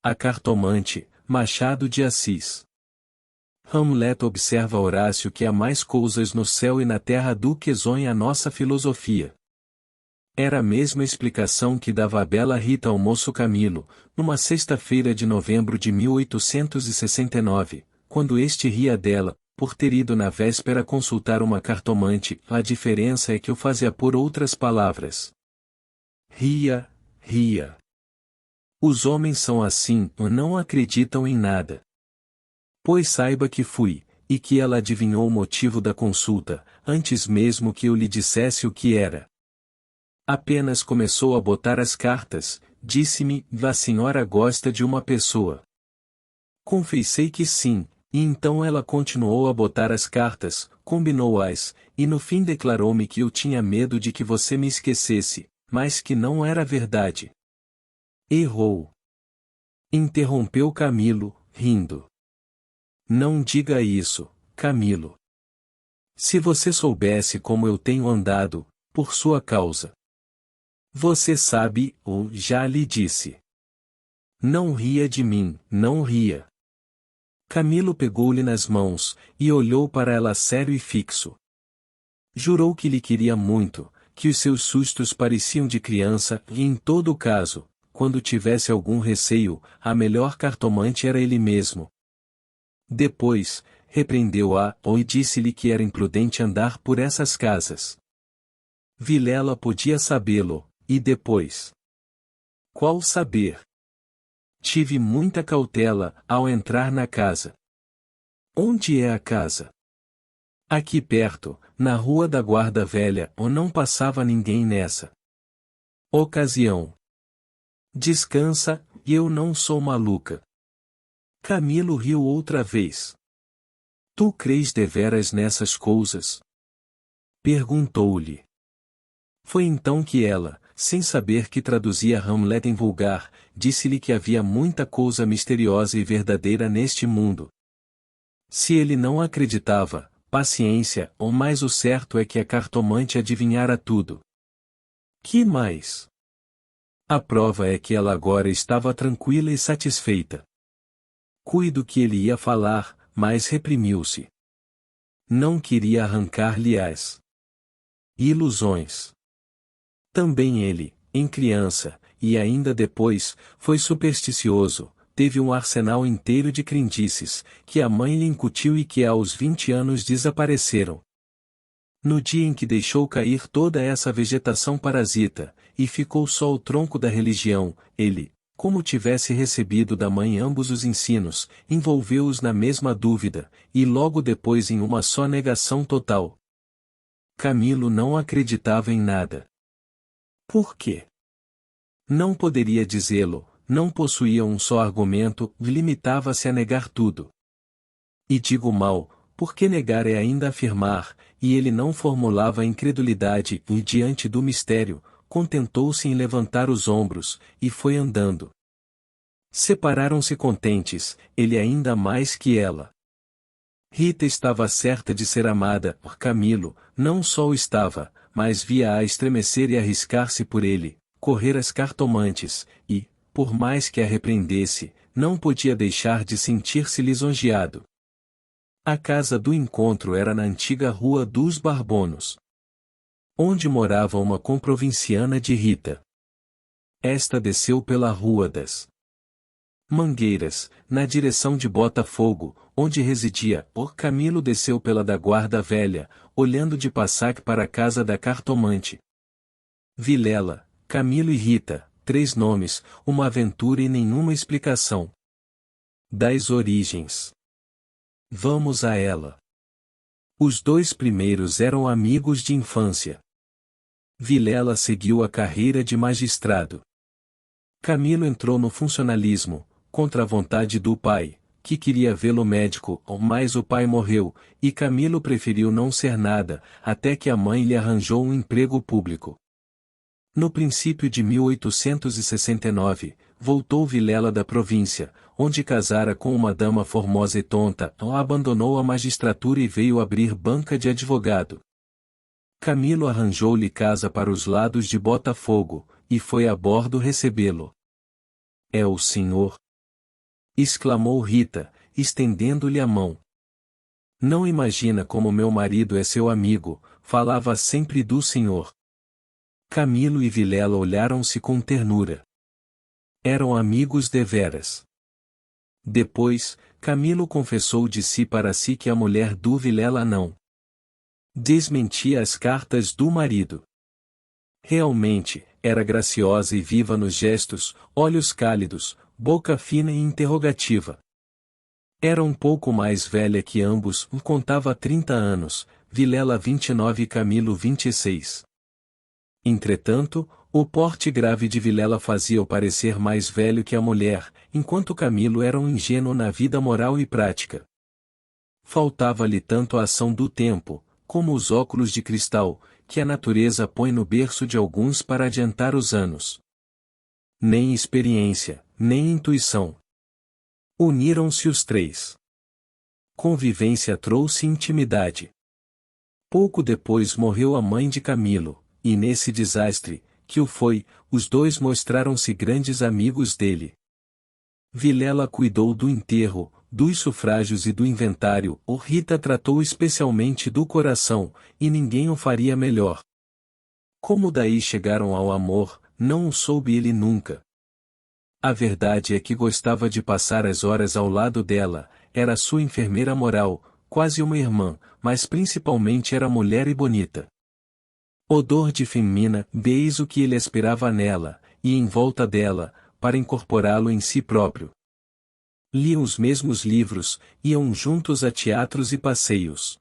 A cartomante, Machado de Assis. Hamlet observa Horácio que há mais coisas no céu e na terra do que sonha a nossa filosofia. Era a mesma explicação que dava a bela Rita ao moço Camilo, numa sexta-feira de novembro de 1869, quando este ria dela, por ter ido na véspera consultar uma cartomante. A diferença é que o fazia por outras palavras. Ria, ria. Os homens são assim, não acreditam em nada. Pois saiba que fui, e que ela adivinhou o motivo da consulta, antes mesmo que eu lhe dissesse o que era. Apenas começou a botar as cartas, disse-me: a senhora gosta de uma pessoa. Confessei que sim, e então ela continuou a botar as cartas, combinou-as, e no fim declarou-me que eu tinha medo de que você me esquecesse, mas que não era verdade. Errou. Interrompeu Camilo, rindo. Não diga isso, Camilo. Se você soubesse como eu tenho andado, por sua causa. Você sabe, ou já lhe disse. Não ria de mim, não ria. Camilo pegou-lhe nas mãos, e olhou para ela sério e fixo. Jurou que lhe queria muito, que os seus sustos pareciam de criança, e em todo o caso, quando tivesse algum receio, a melhor cartomante era ele mesmo. Depois, repreendeu-a, e disse-lhe que era imprudente andar por essas casas. Vilela podia sabê-lo, e depois? Qual saber? Tive muita cautela, ao entrar na casa. Onde é a casa? Aqui perto, na Rua da Guarda Velha, ou não passava ninguém nessa ocasião. Descansa, eu não sou maluca. Camilo riu outra vez. Tu crês deveras nessas coisas? Perguntou-lhe. Foi então que ela, sem saber que traduzia Hamlet em vulgar, disse-lhe que havia muita coisa misteriosa e verdadeira neste mundo. Se ele não acreditava, paciência, mas o certo é que a cartomante adivinhara tudo. Que mais? A prova é que ela agora estava tranquila e satisfeita. Cuido que ele ia falar, mas reprimiu-se. Não queria arrancar-lhe as ilusões. Também ele, em criança, e ainda depois, foi supersticioso, teve um arsenal inteiro de crendices, que a mãe lhe incutiu e que aos 20 anos desapareceram. No dia em que deixou cair toda essa vegetação parasita, e ficou só o tronco da religião, ele, como tivesse recebido da mãe ambos os ensinos, envolveu-os na mesma dúvida, e logo depois em uma só negação total. Camilo não acreditava em nada. Por quê? Não poderia dizê-lo, não possuía um só argumento, limitava-se a negar tudo. E digo mal, porque negar é ainda afirmar, e ele não formulava incredulidade, e diante do mistério, contentou-se em levantar os ombros, e foi andando. Separaram-se contentes, ele ainda mais que ela. Rita estava certa de ser amada por Camilo, não só o estava, mas via-a estremecer e arriscar-se por ele, correr às cartomantes, e, por mais que a repreendesse, não podia deixar de sentir-se lisonjeado. A casa do encontro era na antiga Rua dos Barbonos, onde morava uma comprovinciana de Rita. Esta desceu pela Rua das Mangueiras, na direção de Botafogo, onde residia. Camilo desceu pela da Guarda Velha, olhando de passaque para a casa da cartomante. Vilela, Camilo e Rita, 3 nomes, uma aventura e nenhuma explicação. Das origens. Vamos a ela. Os 2 primeiros eram amigos de infância. Vilela seguiu a carreira de magistrado. Camilo entrou no funcionalismo, contra a vontade do pai, que queria vê-lo médico, mas o pai morreu, e Camilo preferiu não ser nada, até que a mãe lhe arranjou um emprego público. No princípio de 1869, voltou Vilela da província, onde casara com uma dama formosa e tonta, abandonou a magistratura e veio abrir banca de advogado. Camilo arranjou-lhe casa para os lados de Botafogo, e foi a bordo recebê-lo. É o senhor? exclamou Rita, estendendo-lhe a mão. Não imagina como meu marido é seu amigo, falava sempre do senhor. Camilo e Vilela olharam-se com ternura. Eram amigos deveras. Depois, Camilo confessou de si para si que a mulher do Vilela não desmentia as cartas do marido. Realmente, era graciosa e viva nos gestos, olhos cálidos, boca fina e interrogativa. Era um pouco mais velha que ambos, contava 30 anos, Vilela 29 e Camilo 26. Entretanto, o porte grave de Vilela fazia-o parecer mais velho que a mulher, enquanto Camilo era um ingênuo na vida moral e prática. Faltava-lhe tanto a ação do tempo, como os óculos de cristal, que a natureza põe no berço de alguns para adiantar os anos. Nem experiência, nem intuição. Uniram-se os três. Convivência trouxe intimidade. Pouco depois morreu a mãe de Camilo, e nesse desastre, que o foi, os dois mostraram-se grandes amigos dele. Vilela cuidou do enterro, dos sufrágios e do inventário, Rita tratou especialmente do coração, e ninguém o faria melhor. Como daí chegaram ao amor, não o soube ele nunca. A verdade é que gostava de passar as horas ao lado dela, era sua enfermeira moral, quase uma irmã, mas principalmente era mulher e bonita. Odor de femina, eis o que ele aspirava nela, e em volta dela, para incorporá-lo em si próprio. Liam os mesmos livros, iam juntos a teatros e passeios.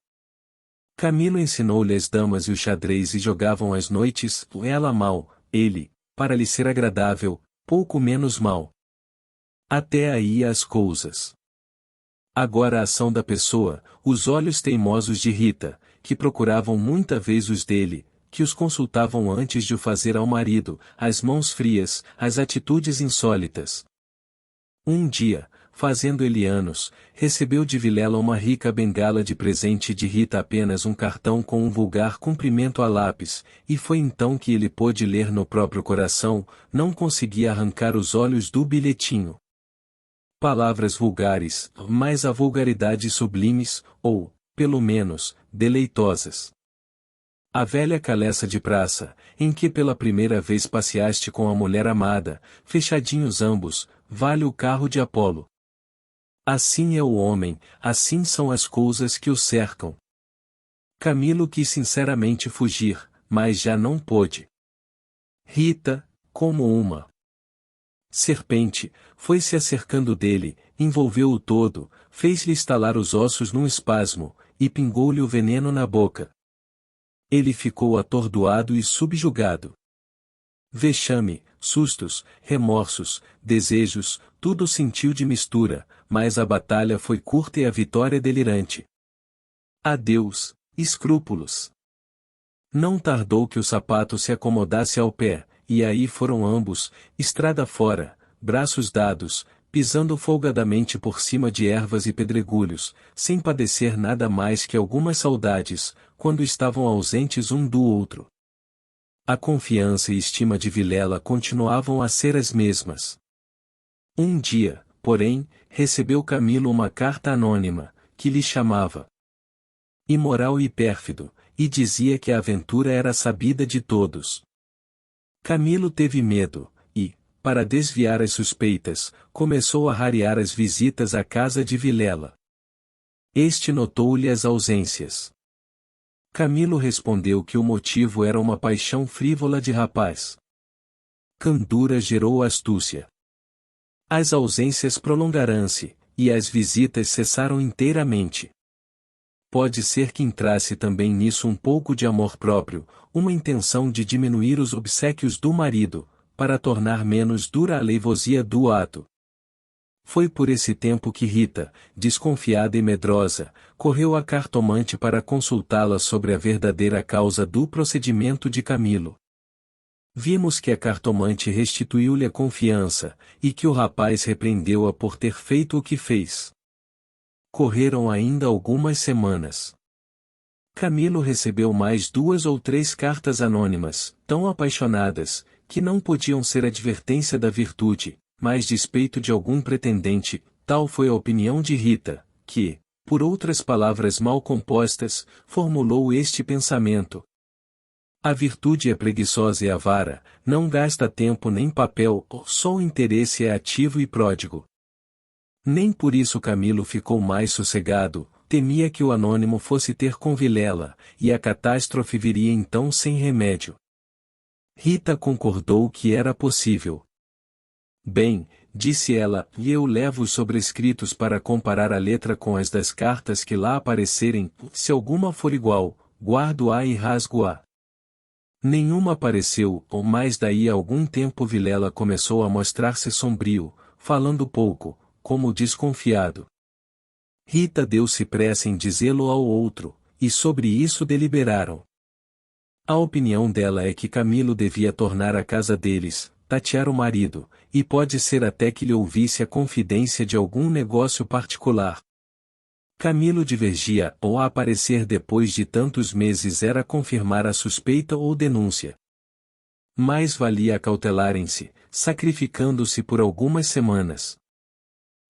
Camilo ensinou-lhe as damas e o xadrez e jogavam às noites, ela mal, ele, para lhe ser agradável, pouco menos mal. Até aí as coisas. Agora a ação da pessoa, os olhos teimosos de Rita, que procuravam muita vez os dele, que os consultavam antes de o fazer ao marido, as mãos frias, as atitudes insólitas. Um dia, fazendo ele anos, recebeu de Vilela uma rica bengala de presente de Rita apenas um cartão com um vulgar cumprimento a lápis, e foi então que ele pôde ler no próprio coração, não conseguia arrancar os olhos do bilhetinho. Palavras vulgares, mas a vulgaridade sublimes, ou, pelo menos, deleitosas. A velha caleça de praça, em que pela primeira vez passeaste com a mulher amada, fechadinhos ambos, vale o carro de Apolo. Assim é o homem, assim são as coisas que o cercam. Camilo quis sinceramente fugir, mas já não pôde. Rita, como uma serpente, foi-se acercando dele, envolveu-o todo, fez-lhe estalar os ossos num espasmo, e pingou-lhe o veneno na boca. Ele ficou atordoado e subjugado. Vexame, sustos, remorsos, desejos, tudo sentiu de mistura, mas a batalha foi curta e a vitória delirante. Adeus, escrúpulos. Não tardou que o sapato se acomodasse ao pé, e aí foram ambos, estrada fora, braços dados, pisando folgadamente por cima de ervas e pedregulhos, sem padecer nada mais que algumas saudades, quando estavam ausentes um do outro. A confiança e estima de Vilela continuavam a ser as mesmas. Um dia, porém, recebeu Camilo uma carta anônima, que lhe chamava imoral e pérfido, e dizia que a aventura era sabida de todos. Camilo teve medo, e, para desviar as suspeitas, começou a rarear as visitas à casa de Vilela. Este notou-lhe as ausências. Camilo respondeu que o motivo era uma paixão frívola de rapaz. Candura gerou astúcia. As ausências prolongaram-se, e as visitas cessaram inteiramente. Pode ser que entrasse também nisso um pouco de amor próprio, uma intenção de diminuir os obséquios do marido, para tornar menos dura a leivosia do ato. Foi por esse tempo que Rita, desconfiada e medrosa, correu à cartomante para consultá-la sobre a verdadeira causa do procedimento de Camilo. Vimos que a cartomante restituiu-lhe a confiança, e que o rapaz repreendeu-a por ter feito o que fez. Correram ainda algumas semanas. Camilo recebeu mais 2 ou 3 cartas anônimas, tão apaixonadas, que não podiam ser advertência da virtude, mas despeito de algum pretendente, Tal foi a opinião de Rita, que, por outras palavras mal compostas, formulou este pensamento. A virtude é preguiçosa e avara, não gasta tempo nem papel, só o interesse é ativo e pródigo. Nem por isso Camilo ficou mais sossegado, temia que o anônimo fosse ter com Vilela, e a catástrofe viria então sem remédio. Rita concordou que era possível. Bem, disse ela, e eu levo os sobrescritos para comparar a letra com as das cartas que lá aparecerem, se alguma for igual, guardo-a e rasgo-a. Nenhuma apareceu, ou mais daí a algum tempo Vilela começou a mostrar-se sombrio, falando pouco, como desconfiado. Rita deu-se pressa em dizê-lo ao outro, e sobre isso deliberaram. A opinião dela é que Camilo devia tornar a casa deles, tatear o marido, e pode ser até que lhe ouvisse a confidência de algum negócio particular. Camilo divergia, ou a aparecer depois de tantos meses era confirmar a suspeita ou denúncia. Mais valia acautelarem-se, sacrificando-se por algumas semanas.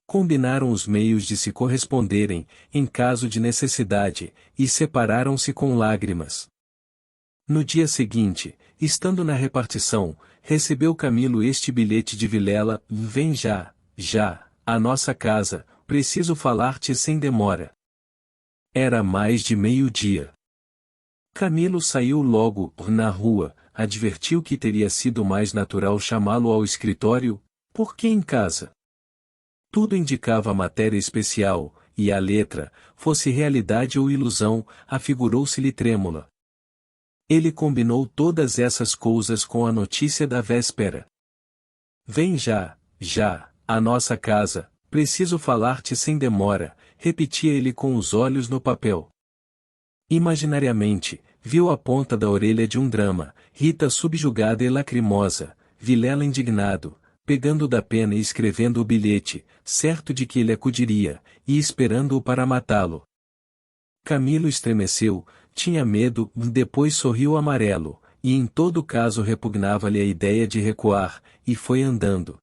Combinaram os meios de se corresponderem, em caso de necessidade, e separaram-se com lágrimas. No dia seguinte, estando na repartição, recebeu Camilo este bilhete de Vilela: vem já, à nossa casa, preciso falar-te sem demora. Era mais de meio-dia. Camilo saiu logo, na rua, advertiu que teria sido mais natural chamá-lo ao escritório, porque em casa. Tudo indicava matéria especial, e a letra, fosse realidade ou ilusão, afigurou-se-lhe trêmula. Ele combinou todas essas coisas com a notícia da véspera. Vem já, à nossa casa, preciso falar-te sem demora, repetia ele com os olhos no papel. Imaginariamente, viu a ponta da orelha de um drama, Rita subjugada e lacrimosa, Vilela indignado, pegando da pena e escrevendo o bilhete, certo de que ele acudiria, e esperando-o para matá-lo. Camilo estremeceu, tinha medo, depois sorriu amarelo, e em todo caso repugnava-lhe a ideia de recuar, e foi andando.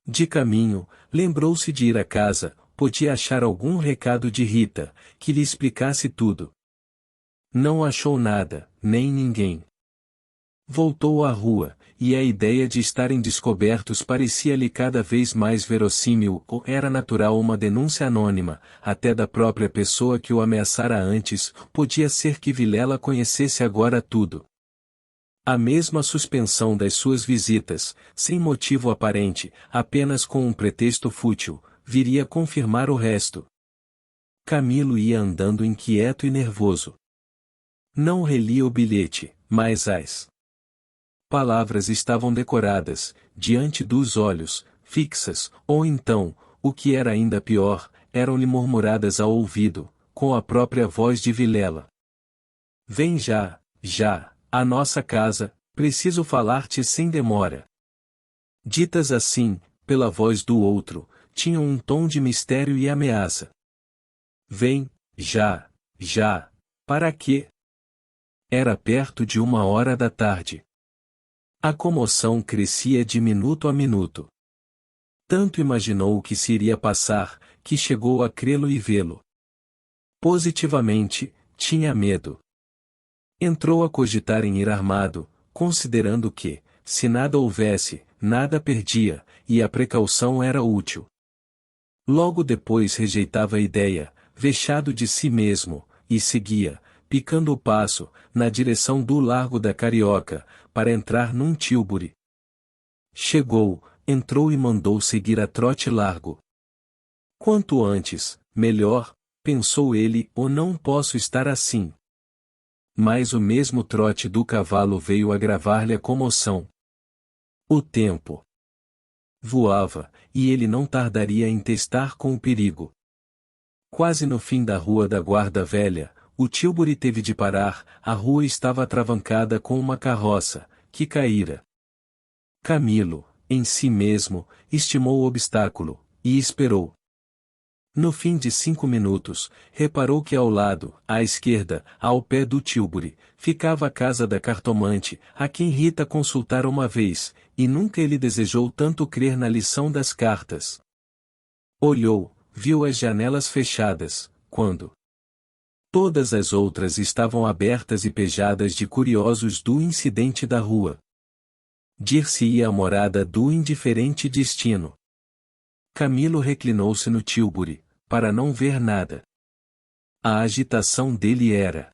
De caminho, lembrou-se de ir à casa, podia achar algum recado de Rita, que lhe explicasse tudo. Não achou nada, nem ninguém. Voltou à rua, e a ideia de estarem descobertos parecia-lhe cada vez mais verossímil, ou era natural uma denúncia anônima, até da própria pessoa que o ameaçara antes, podia ser que Vilela conhecesse agora tudo. A mesma suspensão das suas visitas, sem motivo aparente, apenas com um pretexto fútil, viria confirmar o resto. Camilo ia andando inquieto e nervoso. Não relia o bilhete, mas as palavras estavam decoradas, diante dos olhos, fixas, ou então, o que era ainda pior, eram-lhe murmuradas ao ouvido, com a própria voz de Vilela. Vem já, à nossa casa, preciso falar-te sem demora. Ditas assim, pela voz do outro, tinham um tom de mistério e ameaça. Vem, já, para quê? Era perto de 1 hora da tarde. A comoção crescia de minuto a minuto. Tanto imaginou o que se iria passar, que chegou a crê-lo e vê-lo. Positivamente, tinha medo. Entrou a cogitar em ir armado, considerando que, se nada houvesse, nada perdia, e a precaução era útil. Logo depois rejeitava a ideia, vexado de si mesmo, e seguia, picando o passo, na direção do Largo da Carioca, para entrar num tílburi. Chegou, entrou e mandou seguir a trote largo. Quanto antes, melhor, pensou ele, ou não posso estar assim. Mas o mesmo trote do cavalo veio agravar-lhe a comoção. O tempo voava, e ele não tardaria em testar com o perigo. Quase no fim da Rua da Guarda Velha, o tílburi teve de parar, a rua estava atravancada com uma carroça, que caíra. Camilo, em si mesmo, estimou o obstáculo, e esperou. No fim de 5 minutos, reparou que ao lado, à esquerda, ao pé do tílburi, ficava a casa da cartomante, a quem Rita consultara uma vez, e nunca ele desejou tanto crer na lição das cartas. Olhou, viu as janelas fechadas, quando todas as outras estavam abertas e pejadas de curiosos do incidente da rua. Dir-se-ia a morada do indiferente destino. Camilo reclinou-se no tílburi, para não ver nada. A agitação dele era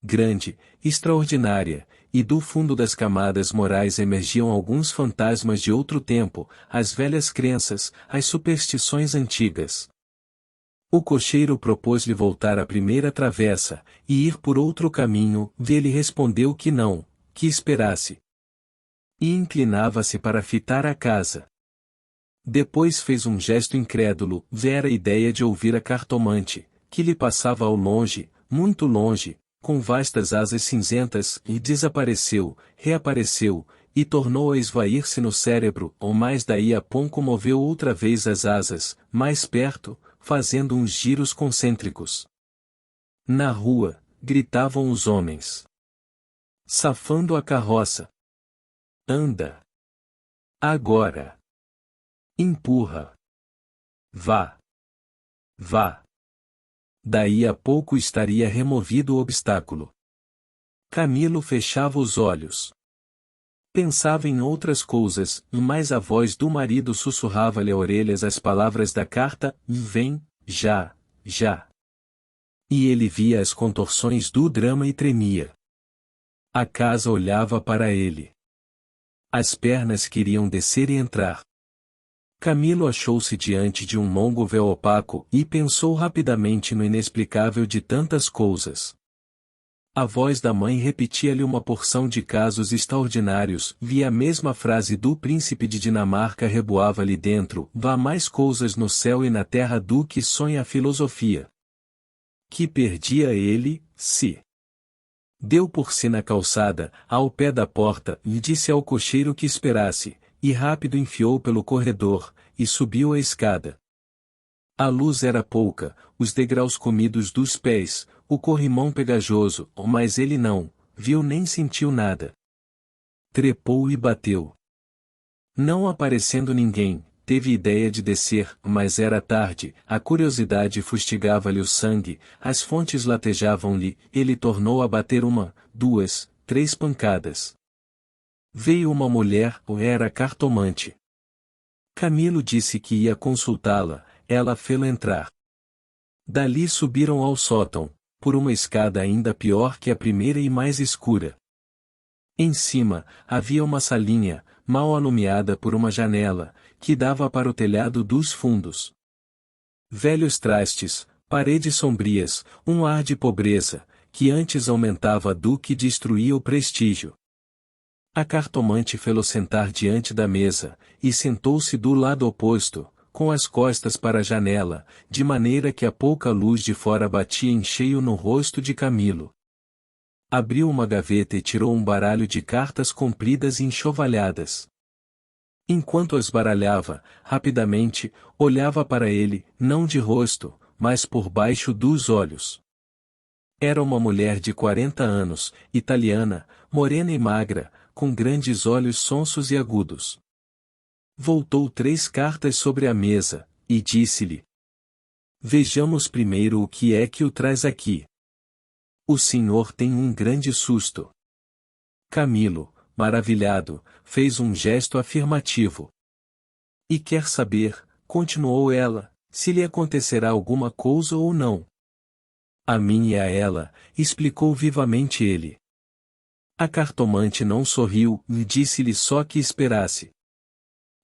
grande, extraordinária, e do fundo das camadas morais emergiam alguns fantasmas de outro tempo, as velhas crenças, as superstições antigas. O cocheiro propôs-lhe voltar à primeira travessa, e ir por outro caminho, ele respondeu que não, que esperasse. E inclinava-se para fitar a casa. Depois fez um gesto incrédulo, vera a ideia de ouvir a cartomante, que lhe passava ao longe, muito longe, com vastas asas cinzentas, e desapareceu, reapareceu, e tornou a esvair-se no cérebro, ou mais daí a pouco moveu outra vez as asas, mais perto, fazendo uns giros concêntricos. Na rua, gritavam os homens. Safando a carroça. Anda. Agora. Empurra. Vá. Vá. Daí a pouco estaria removido o obstáculo. Camilo fechava os olhos. Pensava em outras coisas, mas a voz do marido sussurrava-lhe a orelhas as palavras da carta: vem, já, já. E ele via as contorções do drama e tremia. A casa olhava para ele. As pernas queriam descer e entrar. Camilo achou-se diante de um longo véu opaco e pensou rapidamente no inexplicável de tantas coisas. A voz da mãe repetia-lhe uma porção de casos extraordinários, e a mesma frase do príncipe de Dinamarca reboava-lhe dentro: vá mais coisas no céu e na terra do que sonha a filosofia. Que perdia ele, se deu por si na calçada, ao pé da porta, e disse ao cocheiro que esperasse, e rápido enfiou pelo corredor, e subiu a escada. A luz era pouca, os degraus comidos dos pés, o corrimão pegajoso, mas ele não viu nem sentiu nada. Trepou e bateu. Não aparecendo ninguém, teve ideia de descer, mas era tarde, a curiosidade fustigava-lhe o sangue, as fontes latejavam-lhe, ele tornou a bater uma, duas, três pancadas. Veio uma mulher, ou era cartomante. Camilo disse que ia consultá-la, ela fê-la entrar. Dali subiram ao sótão, por uma escada ainda pior que a primeira e mais escura. Em cima, havia uma salinha, mal alumiada por uma janela, que dava para o telhado dos fundos. Velhos trastes, paredes sombrias, um ar de pobreza, que antes aumentava do que destruía o prestígio. A cartomante fê-lo sentar diante da mesa, e sentou-se do lado oposto, com as costas para a janela, de maneira que a pouca luz de fora batia em cheio no rosto de Camilo. Abriu uma gaveta e tirou um baralho de cartas compridas e enxovalhadas. Enquanto as baralhava, rapidamente, olhava para ele, não de rosto, mas por baixo dos olhos. Era uma mulher de 40 anos, italiana, morena e magra, com grandes olhos sonsos e agudos. Voltou 3 cartas sobre a mesa, e disse-lhe: vejamos primeiro o que é que o traz aqui. O senhor tem um grande susto. Camilo, maravilhado, fez um gesto afirmativo. E quer saber, continuou ela, se lhe acontecerá alguma coisa ou não. A mim e a ela, explicou vivamente ele. A cartomante não sorriu, e disse-lhe só que esperasse.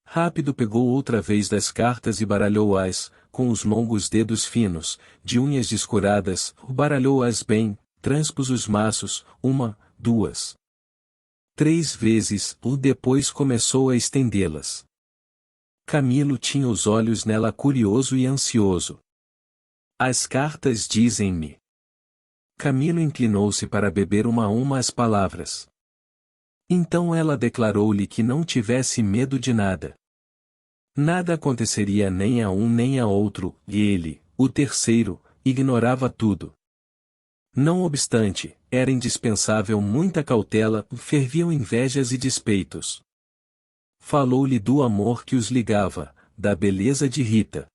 Rápido pegou outra vez das cartas e baralhou-as, com os longos dedos finos, de unhas descuradas, baralhou-as bem, transpôs os maços, 1, 2, 3 vezes, e depois começou a estendê-las. Camilo tinha os olhos nela curioso e ansioso. As cartas dizem-me. Camilo inclinou-se para beber uma a uma as palavras. Então ela declarou-lhe que não tivesse medo de nada. Nada aconteceria nem a um nem a outro, e ele, o terceiro, ignorava tudo. Não obstante, era indispensável muita cautela, ferviam invejas e despeitos. Falou-lhe do amor que os ligava, da beleza de Rita.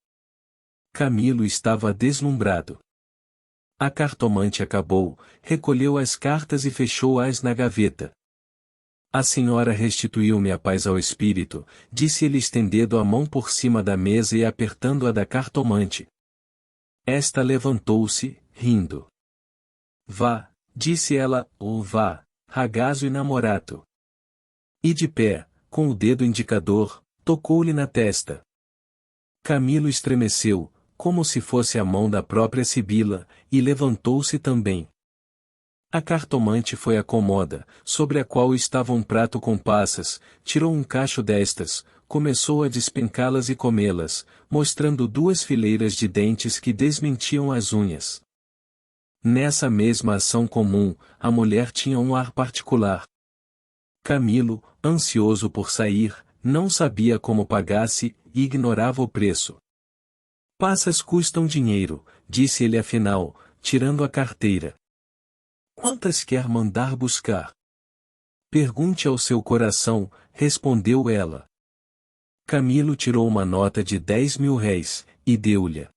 Camilo estava deslumbrado. A cartomante acabou, recolheu as cartas e fechou-as na gaveta. A senhora restituiu-me a paz ao espírito, disse ele estendendo a mão por cima da mesa e apertando-a da cartomante. Esta levantou-se, rindo. Vá, disse ela, ou vá, ragazzo inamorato. E de pé, com o dedo indicador, tocou-lhe na testa. Camilo estremeceu, como se fosse a mão da própria Sibila, e levantou-se também. A cartomante foi à cômoda, sobre a qual estava um prato com passas, tirou um cacho destas, começou a despencá-las e comê-las, mostrando 2 fileiras de dentes que desmentiam as unhas. Nessa mesma ação comum, a mulher tinha um ar particular. Camilo, ansioso por sair, não sabia como pagasse, e ignorava o preço. Passas custam dinheiro, disse ele afinal, tirando a carteira. Quantas quer mandar buscar? Pergunte ao seu coração, respondeu ela. Camilo tirou uma nota de 10.000 réis, e deu-lhe.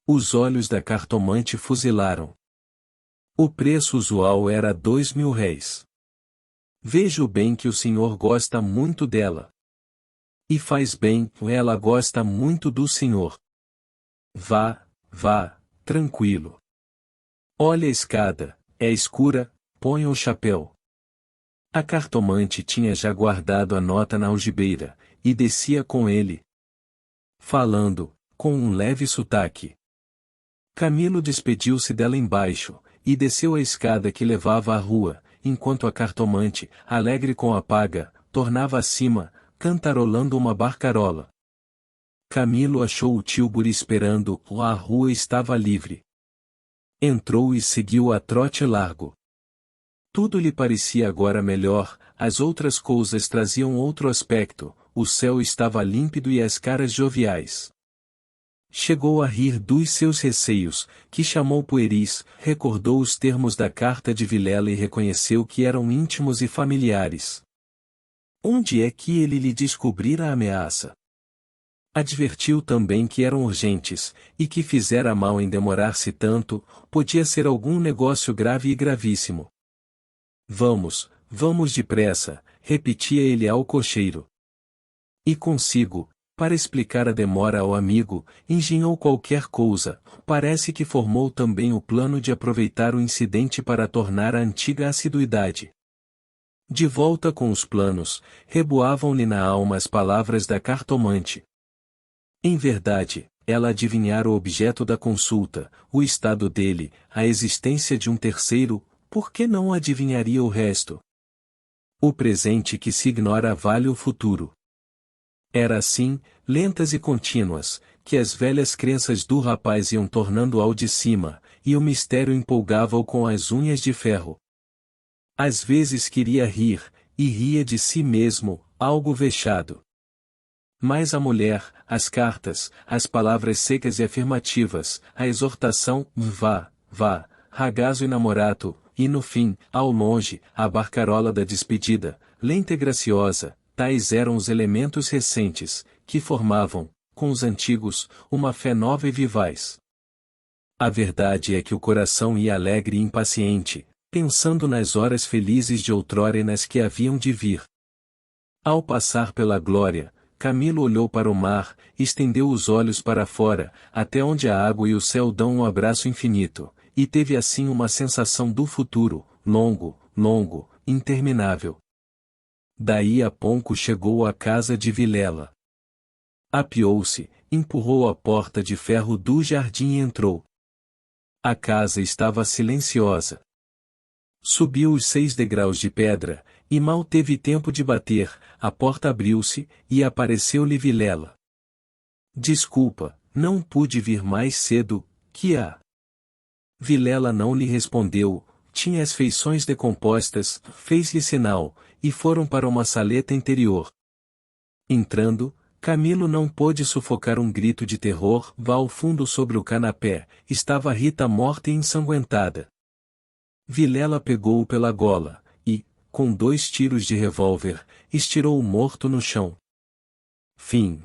Os olhos da cartomante fuzilaram. O preço usual era 2.000 réis. Vejo bem que o senhor gosta muito dela. E faz bem, ela gosta muito do senhor. Vá, vá, tranquilo. Olha a escada, é escura, ponha o chapéu. A cartomante tinha já guardado a nota na algibeira, e descia com ele. Falando, com um leve sotaque. Camilo despediu-se dela embaixo, e desceu a escada que levava à rua, enquanto a cartomante, alegre com a paga, tornava acima, cantarolando uma barcarola. Camilo achou o Tilbury esperando, a rua estava livre. Entrou e seguiu a trote largo. Tudo lhe parecia agora melhor, as outras coisas traziam outro aspecto, o céu estava límpido e as caras joviais. Chegou a rir dos seus receios, que chamou pueris, recordou os termos da carta de Vilela e reconheceu que eram íntimos e familiares. Onde é que ele lhe descobrira a ameaça? Advertiu também que eram urgentes, e que fizera mal em demorar-se tanto, podia ser algum negócio grave e gravíssimo. Vamos, vamos depressa, repetia ele ao cocheiro. E consigo, para explicar a demora ao amigo, engenhou qualquer coisa, parece que formou também o plano de aproveitar o incidente para tornar a antiga assiduidade. De volta com os planos, reboavam-lhe na alma as palavras da cartomante. Em verdade, ela adivinhara o objeto da consulta, o estado dele, a existência de um terceiro, por que não adivinharia o resto? O presente que se ignora vale o futuro. Era assim, lentas e contínuas, que as velhas crenças do rapaz iam tornando ao de cima, e o mistério empolgava-o com as unhas de ferro. Às vezes queria rir, e ria de si mesmo, algo vexado. Mas a mulher, as cartas, as palavras secas e afirmativas, a exortação, vá, vá, ragazzo inamorato, e no fim, ao longe, a barcarola da despedida, lenta e graciosa, tais eram os elementos recentes, que formavam, com os antigos, uma fé nova e vivaz. A verdade é que o coração ia alegre e impaciente, pensando nas horas felizes de outrora e nas que haviam de vir. Ao passar pela glória, Camilo olhou para o mar, estendeu os olhos para fora, até onde a água e o céu dão um abraço infinito, e teve assim uma sensação do futuro, longo, longo, interminável. Daí a pouco chegou à casa de Vilela. Apeou-se, empurrou a porta de ferro do jardim e entrou. A casa estava silenciosa. Subiu os 6 degraus de pedra, e mal teve tempo de bater, a porta abriu-se, e apareceu-lhe Vilela. Desculpa, não pude vir mais cedo, que há? Vilela não lhe respondeu, tinha as feições decompostas, fez-lhe sinal, e foram para uma saleta interior. Entrando, Camilo não pôde sufocar um grito de terror, vá ao fundo sobre o canapé, estava Rita morta e ensanguentada. Vilela pegou-o pela gola, e, com 2 tiros de revólver, estirou o morto no chão. Fim.